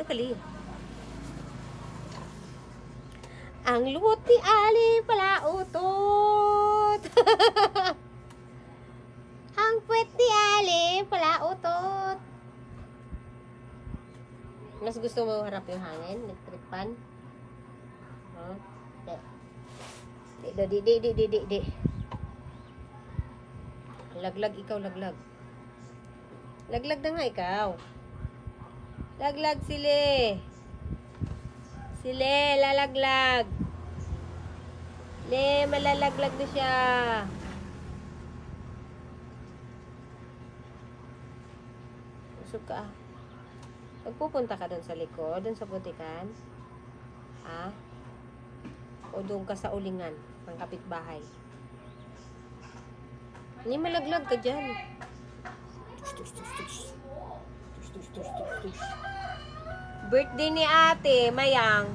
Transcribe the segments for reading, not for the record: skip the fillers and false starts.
Kali. Ang lumot ni Ali pala utot. Ang puwet ni Ali pala utot. Mas gusto mo harap yung hangin? Nagtripan? Huh? Di. Laglag ikaw, laglag. Laglag na nga ikaw. Laglag sile. Sile, lalaglag. Le, malalaglag na siya. Usog ka. Magpupunta ka doon sa likod, doon sa butikan. Ha? O doon ka sa ulingan ng kapitbahay. Hindi malaglag ka dyan. Birthday ni ate, Mayang.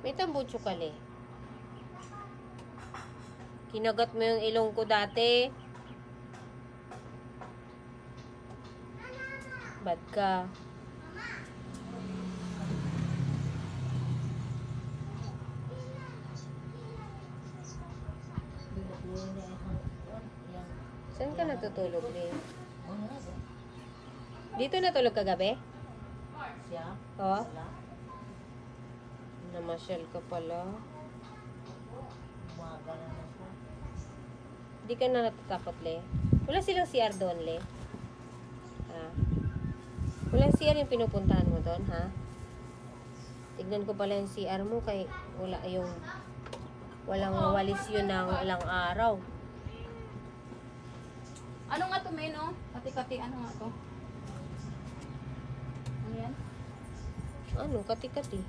May tambucho ka le. Kinagat mo yung ilong ko dati. Bad ka. Saan ka natutulog, Le? Dito natulog kagabi? Siya? Oo. Namasyal ka pala. Umaga na ako. Hindi ka na natatakot, Le? Wala silang CR doon, Le? Ha? Walang CR yung pinupuntahan mo doon, ha? Tignan ko pala yung CR mo kay wala yung walang walis yun ng ilang araw. Ano nga to, men, oh? Kati-kati, ano nga to? Ano yan? Ano? Kati-kati.